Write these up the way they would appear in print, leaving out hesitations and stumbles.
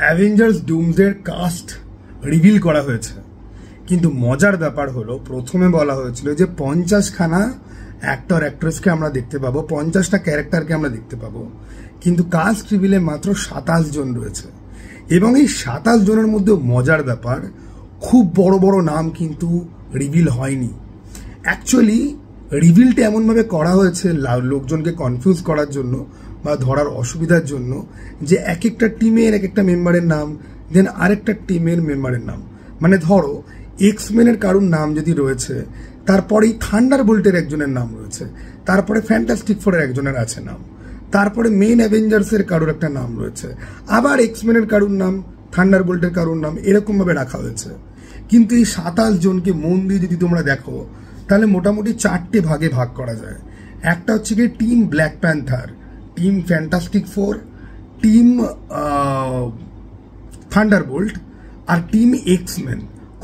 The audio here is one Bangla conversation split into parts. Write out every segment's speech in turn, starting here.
অ্যাভেঞ্জার্স ডুমসডের কাস্ট রিভিল করা হয়েছে, কিন্তু মজার ব্যাপার হলো প্রথমে বলা হয়েছিল যে 50খানা অ্যাক্টর অ্যাক্ট্রেসকে আমরা দেখতে পাবো, 50টা ক্যারেক্টারকে আমরা দেখতে পাবো, কিন্তু কাস্ট রিভিলে মাত্র 27 জন রয়েছে। এবং এই 27 জনের মধ্যে মজার ব্যাপার, খুব বড় বড় নাম কিন্তু রিভিল হয়নি। অ্যাকচুয়ালি রিভিলটা এমনভাবে করা হয়েছে লোকজনকে কনফিউজ করার জন্য বা ধরার অসুবিধার জন্য, যে এক একটা টিমের এক একটা মেম্বারের নাম, দেন আরেকটা টিমের মেম্বারের নাম। মানে ধরো এক্সমেনের কারোর নাম যদি রয়েছে, তারপরেই থান্ডারবোল্টের একজনের নাম রয়েছে, তারপরে ফ্যান্টাস্টিক ফোরের একজনের আছে নাম, তারপরে মেন অ্যাভেঞ্জার্সের কারোর একটা নাম রয়েছে, আবার এক্সমেনের কারোর নাম, থান্ডারবোল্টের কারোর নাম, এরকমভাবে রাখা হয়েছে। কিন্তু এই 27 জনকে মন দিয়ে যদি তোমরা দেখো, তাহলে মোটামুটি 4টে ভাগে ভাগ করা যায়। একটা হচ্ছে গিয়ে team Black Panther, team Fantastic Four, team Thunderbolt, আর টিম এক্সমেন,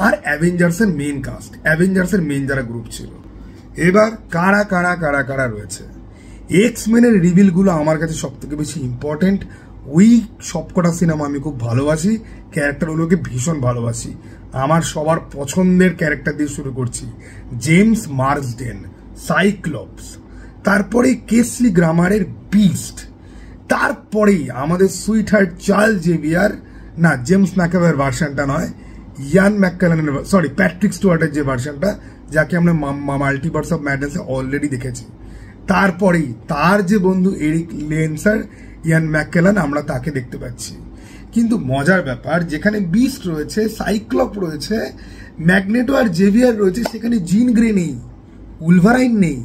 আর অ্যাভেঞ্জার্সের মেন কাস্ট, অ্যাভেঞ্জার্সের মেন যারা গ্রুপ ছিল। এবার কারা কারা কারা কারা রয়েছে। এক্সমেনের রিভিলগুলো আমার কাছে সব থেকে বেশি ইম্পর্টেন্ট। ওই সবকটা সিনেমা আমি খুব ভালোবাসি, ক্যারেক্টারগুলোকে ভীষণ ভালোবাসি। আমার সবার পছন্দের ক্যারেক্টার দিয়ে শুরু করছি, জেমস মার্সডেন, সাইক্লপস, তারপরে কেসলি গ্রামারের বিস্ট, তারপরেই আমাদের সুইট হার্ট চার্লস জেভিয়ার, না জেমস ম্যাকঅ্যাভয়ের ভার্সনটা নয়, ইয়ান ম্যাককেলানের, সরি প্যাট্রিক স্টুয়ার্টের যে ভার্সনটা, যাকে আমরা মাল্টিভার্স অফ ম্যাডনেসে অলরেডি দেখেছি। তারপরেই তার যে বন্ধু এরিক লেন্সার, ইয়ান ম্যাককেলান, আমরা তাকে দেখতে পাচ্ছি। কিন্তু মজার ব্যাপার, যেখানে বিস্ট রয়েছে, সাইক্লপ রয়েছে, ম্যাগনেটো আর জেভিয়ার রয়েছে, সেখানে জিন গ্রে নেই, উলভারাইন নেই,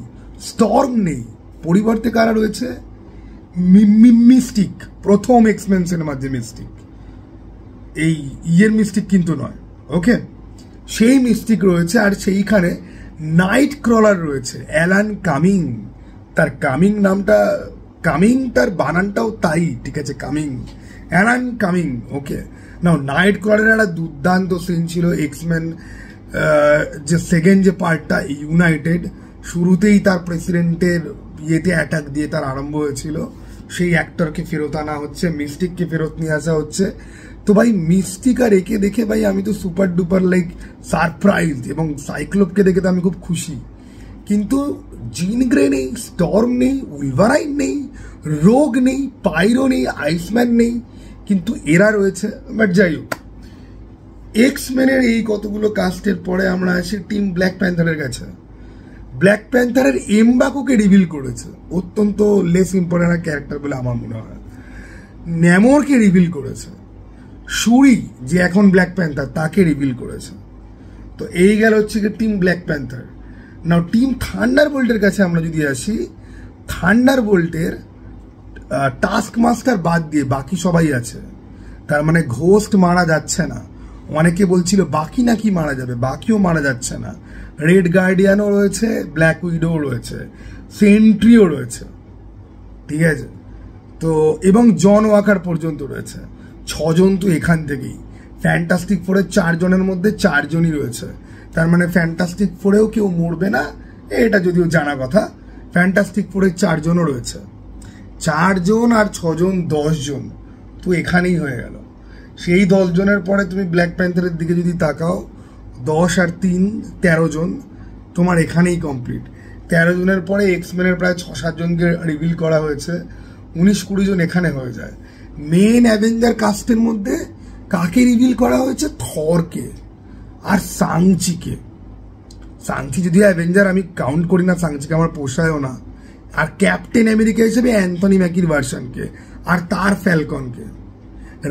স্টর্ম নেই। পরিবর্তে কারা রয়েছে? মিস্টিক, প্রথম এক্সমেন সিনেমার যে মিস্টিক, এই ইয়ের মিস্টিক কিন্তু নয়, ওকে, সেই মিস্টিক রয়েছে। আর সেইখানে নাইট ক্রলার রয়েছে, অ্যালান কামিং। তার কামিং নামটা, কামিং তার বানানটাও তাই, ঠিক আছে, কামিং, অ্যালান কামিং, ওকে। নাও নাইট ক্রলারের একটা দুর্দান্ত সিন ছিল এক্সমেন যে সেকেন্ড যে পার্টটা, ইউনাইটেড, শুরুতেই তার প্রেসিডেন্টের ইয়েতে অ্যাটাক দিয়ে তার আরম্ভ হয়েছিল। সেই অ্যাক্টরকে ফেরত আনা হচ্ছে, মিস্টিককে ফেরত নিয়ে আসা হচ্ছে। তো ভাই মিস্টিক আর একে দেখে ভাই আমি তো সুপার ডুপার লাইক সারপ্রাইজ, এবং সাইক্লোপকে দেখে তো আমি খুব খুশি। কিন্তু জিন গ্রে নেই, স্টর্ম নেই, উলভারাইন নেই, রোগ নেই, পাইরো নেই, আইসম্যান নেই, কিন্তু এরা রয়েছে। বাট যাই হোক, এক্সমেনের এই কতগুলো কাস্টের পরে আমরা আসি টিম ব্ল্যাক প্যান্থারের কাছে। ব্ল্যাক প্যান্থারের এমবাকোকে রিভিল করেছে, অত্যন্ত লেস ইম্পর্টেন্ট ক্যারেক্টার বলে আমার মনে হয়। ন্যামোরকে রিভিল করেছে, শুরি যে এখন ব্ল্যাক প্যান্থার তাকে রিভিল করেছে। তো এই গেল হচ্ছে কি টিম ব্ল্যাক প্যান্থার। নাও টিম থান্ডারবোল্টের কাছে আমরা যদি আসি, থান্ডারবোল্টের টাস্ক মাস্টার বাদ দিয়ে বাকি সবাই আছে। তার মানে ঘোস্ট মারা যাচ্ছে না, অনেকে বলছিল বাকি নাকি মারা যাবে, বাকিও মারা যাচ্ছে না। রেড গার্ডিয়ানও রয়েছে, ব্ল্যাক উইডো রয়েছে, সেন্ট্রিও রয়েছে, ঠিক আছে। তো এবং জন ওয়াকার পর্যন্ত রয়েছে। 6 জন তো এখান থেকেই। ফ্যান্টাস্টিক ফোরের 4 জনের মধ্যে 4 জনই রয়েছে। তার মানে ফ্যান্টাস্টিক ফোরেও কেউ মরবে না, এটা যদিও জানা কথা। ফ্যান্টাস্টিক ফোরের 4 জনও রয়েছে। 4 জন আর 6 জন 10 জন তো এখানেই হয়ে গেল। সেই 10 জনের পরে তুমি ব্ল্যাক প্যান্থারের দিকে যদি তাকাও, 10 আর 3 13 জন তোমার এখানেই কমপ্লিট। 13 জনের পরে এক্সমেনের প্রায় 6-7 জনকে রিভিল করা হয়েছে, 19-20 জন এখানে হয়ে যায়। মেন অ্যাভেঞ্জার কাস্টের মধ্যে কাকে রিভিল করা হয়েছে? থরকে আর সাংচিকে। সাংচি যদিও অ্যাভেঞ্জার আমি কাউন্ট করি না, সাংচিকে আমার পোষায়ও না। আর ক্যাপ্টেন আমেরিকা হিসেবে অ্যান্থনি ম্যাকির ভার্সনকে আর তার ফ্যালকনকে।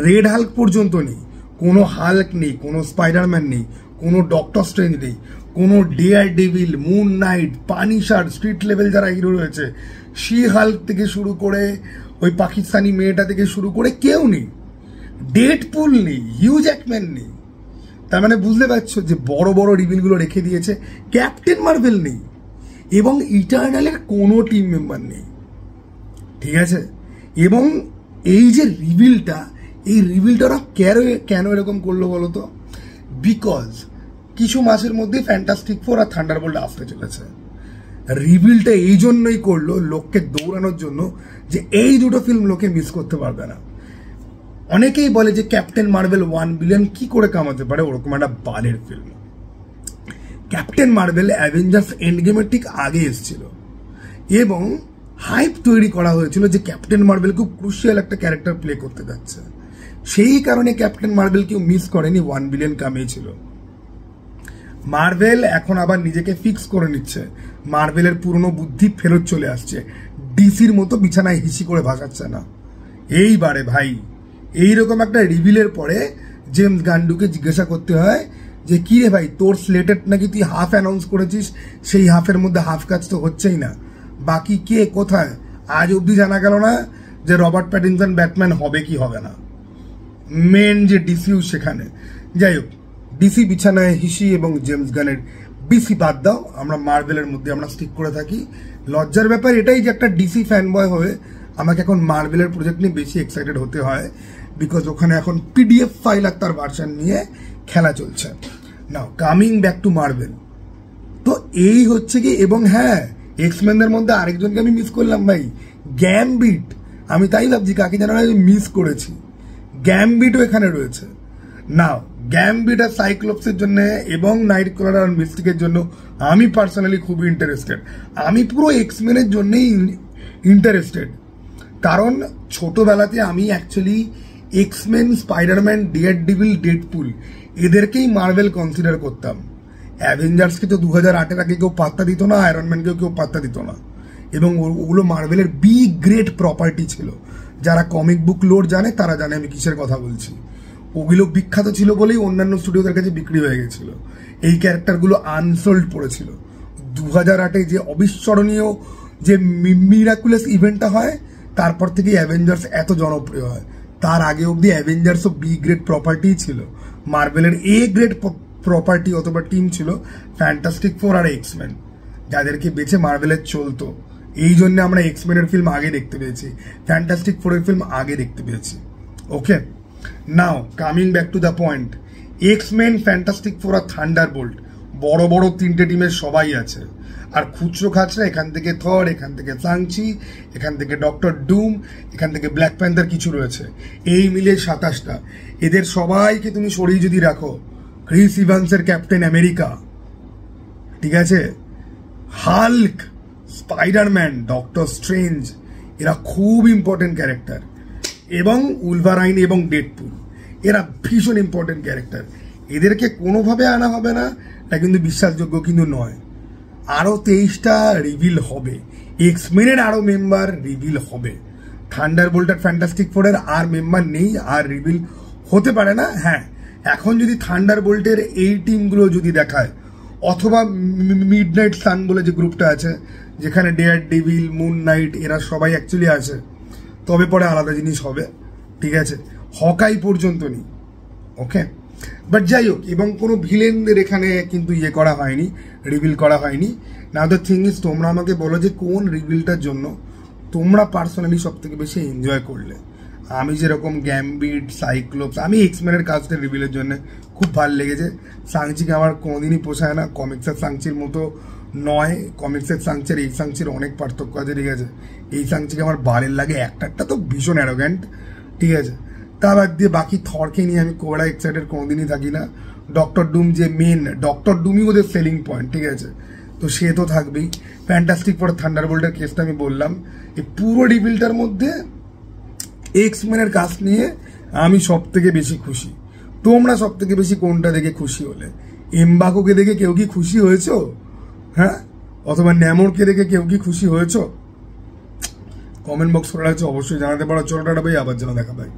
রেড হাল্ক পর্যন্ত নেই, কোনো হাল্ক নেই, কোনো স্পাইডারম্যান নেই, কোনো ডক্টর স্ট্রেঞ্জ নেই, কোনো Daredevil, Moon Knight, Punisher, street level যারা হিরো রয়েছে, শি হাল্ক থেকে শুরু করে ওই পাকিস্তানি মেয়েটা থেকে শুরু করে কেউ নেই। ডেডপুল নেই, হিউ জ্যাকম্যান নেই। তার মানে বুঝতে পারছো যে বড় বড় রিভিলগুলো রেখে দিয়েছে। ক্যাপ্টেন মার্ভেল নেই এবং ইটার্নালের কোনো টিম মেম্বার নেই, ঠিক আছে। এবং এই যে রিভিলটা, এই রিভিলটা ওরা কেন এরকম করলো বলো তো? বিকজ কিছু মাসের মধ্যে ফ্যান্টাস্টিক ফোর আর থান্ডারবোল্ট আসতে চলেছে। রিভিলটা এই জন্যই করলো লোককে দৌড়ানোর জন্য, যে এই দুটো ফিল্ম লোকে মিস করতে পারবে না। অনেকেই বলে যে ক্যাপ্টেন মার্ভেল 1 বিলিয়ন কি করে কামাতে পারে, ওরকম একটা বালের film. Captain Marvel Avengers end গেমের ঠিক আগে এসেছিল এবং হাইপ তৈরি করা হয়েছিল যে ক্যাপ্টেন মার্ভেল খুব ক্রুশিয়াল একটা ক্যারেক্টার প্লে করতে যাচ্ছে। সেই কারণে ক্যাপ্টেন মার্ভেল কেউ মিস করেনি, 1 বিলিয়ন কামিয়েছিল। মার্ভেল এখন আবার নিজেকে ফিক্স করে নিচ্ছে, মার্ভেলের পুরনো বুদ্ধি ফেরত চলে আসছে, ডিসির মতো বিছানায় হিসি করে ভাসাচ্ছে না। এইবারে ভাই এইরকম একটা রিভিলের পরে জেমস গান্ডুকে জিজ্ঞাসা করতে হয় যে কি রে ভাই, তোর স্লেটেড নাকি তুই হাফ অ্যানাউন্স করেছিস, সেই হাফের মধ্যে হাফ কাজ তো হচ্ছেই না, বাকি কে কোথায়? আজ অবধি জানা গেল না যে রবার্ট প্যাটিনসন ব্যাটম্যান হবে কি হবে না। মেন যে ডিসিউ সেখানে। যাই হোক, ডিসি বিছানায় হিসি এবং জেমস গানের ডিসি বাদ দাও, আমরা মার্ভেলের মধ্যে আমরা স্টিক করে থাকি। লজ্জার ব্যাপার এটাই যে একটা ডিসি ফ্যান বয় হয়ে আমাকে এখন মার্ভেলের প্রজেক্ট নিয়ে বেশি এক্সাইটেড হতে হয়, বিকজ ওখানে এখন পিডিএফ ফাইল আর তার ভার্সন নিয়ে খেলা চলছে। নাও কামিং ব্যাক টু মার্ভেল, তো এই হচ্ছে কি। এবং হ্যাঁ, এক্সম্যানদের মধ্যে আরেকজনকে আমি মিস করলাম ভাই, গ্যামবিট। আমি তাই ভাবছি কাকে যেন মিস করেছি, গ্যামবিটও এখানে রয়েছে। নাও গ্যামবিট আর সাইক্লোপসের জন্য এবং নাইট ক্রালার আর মিস্টিকের জন্য আমি পার্সোনালি খুবই ইন্টারেস্টেড। আমি পুরো এক্সম্যানের জন্যই ইন্টারেস্টেড, কারণ ছোটবেলাতে আমি actually X Men, Spider Man, Daredevil, Deadpool এদেরকেই মার্ভেল কনসিডার করতাম। অ্যাভেঞ্জার্সকে তো 2008-এর আগে কেউ পাত্তা দিত না, আয়রন ম্যানকেও কেউ পাত্তা দিত না, এবং ওগুলো মার্ভেলের বিগ গ্রেট প্রপার্টি ছিল। যারা কমিক বুক লোড জানে তারা জানে আমি কিসের কথা বলছি। ওগুলো বিখ্যাত ছিল বলেই অন্যান্য স্টুডিওদের কাছে বিক্রি হয়ে গেছিল, এই ক্যারেক্টারগুলো আনসোল্ড পড়েছিল। 2008-এ যে অবিস্মরণীয় যে মিরাকুলাস ইভেন্টটা হয়, তারপর থেকে অ্যাভেঞ্জার্স এত জনপ্রিয় হয়। তার আগে অবধি অ্যাভেঞ্জার্সও বি গ্রেড প্রপার্টি ছিল, মার্ভেলের এ গ্রেড প্রপার্টি অথবা টিম ছিল ফ্যান্টাস্টিক ফোর আর এক্সম্যান, যাদেরকে বেছে মার্ভেলের চলতো। এই জন্য আমরা এক্সম্যানের ফিল্ম আগে দেখতে পেয়েছি, ফ্যান্টাস্টিক ফোরের ফিল্ম আগে দেখতে পেয়েছি। Okay, now coming back to the point, X Men, Fantastic Four আর থান্ডারবোল্ট, বড় বড় তিনটে টিমের সবাই আছে। আর খুচরো খাচরা এখান থেকে থর, এখান থেকে সাংচি, এখান থেকে ডক্টর ডুম, এখান থেকে ব্ল্যাক প্যান্থার কিছু রয়েছে, এই মিলে 27টা। এদের সবাইকে তুমি সরিয়ে যদি রাখো, ক্রিস ইভান্সের ক্যাপ্টেন আমেরিকা, ঠিক আছে, হাল্ক, স্পাইডারম্যান, ডক্টর স্ট্রেঞ্জ, এরা খুব ইম্পর্টেন্ট ক্যারেক্টার, এবং উলভারাইন এবং ডেডপুল, এরা ভীষণ ইম্পর্টেন্ট ক্যারেক্টার। এদেরকে কোনোভাবে আনা হবে না, এটা কিন্তু বিশ্বাসযোগ্য কিন্তু নয়। আরও 23টা রিভিল হবে, এক্সমেনের আরও মেম্বার রিভিল হবে। থান্ডারবোল্ট আর ফ্যান্টাস্টিক ফোরের আর মেম্বার নেই, আর রিভিল হতে পারে না। হ্যাঁ, এখন যদি থান্ডারবোল্টের এই টিমগুলো যদি দেখায়, অথবা মিডনাইট সান বলে যে গ্রুপটা আছে, যেখানে ডেয়ারডেভিল, মুন নাইট, এরা সবাই অ্যাকচুয়ালি আছে, তবে পরে আলাদা জিনিস হবে, ঠিক আছে। হকাই পর্যন্ত নেই, ওকে। বাট যাই হোক, এবং কোনো ভিলেনদের এখানে কিন্তু ইয়ে করা হয়নি, রিভিল করা হয়নি। নাও দ্য থিং ইজ, তোমরা আমাকে বলো যে কোন রিভিলটার জন্য তোমরা পার্সোনালি সব থেকে বেশি এনজয় করলে। আমি যেরকম গ্যামবিট, সাইক্লোপস, আমি এক্সম্যানের কাজটা রিভিলের জন্য খুব ভালো লেগেছে। সাংচিকে আমার কোনোদিনই পোষায় না, কমিক্সের সাংচির মতো নয়। কমিক্সের সাংচির এই সাংচির অনেক পার্থক্য আছে, ঠিক আছে। এই সাংচিকে আমার বারের লাগে, একটা তো ভীষণ অ্যারোগ্যান্ট, ঠিক আছে। তা বাদ দিয়ে বাকি থরকে নিয়ে আমি কোবরা এক্সাইটেড কোনোদিনই থাকি না। ডক্টর ডুম যে মেন, ডক্টর ডুমই ওদের সেলিং পয়েন্ট, ঠিক আছে, তো সে তো থাকবেই। ফ্যান্টাস্টিক ফোর থান্ডারবোল্টের কেসটা আমি বললাম। এই পুরো রিভিলটার মধ্যে এক্সম্যানের কাজ নিয়ে আমি সব থেকে বেশি খুশি। তোমরা সব থেকে বেশি কোনটা দেখে খুশি হলে? এমবাকোকে দেখে কেউ কি খুশি হয়েছ? হ্যাঁ, অথবা ন্যামোরকে দেখে কেউ কি খুশি হয়েছ? কমেন্ট বক্স খোলা আছে, অবশ্যই জানাতে পারো। চলো টাটা ভাই, আবার যেন দেখা পাই।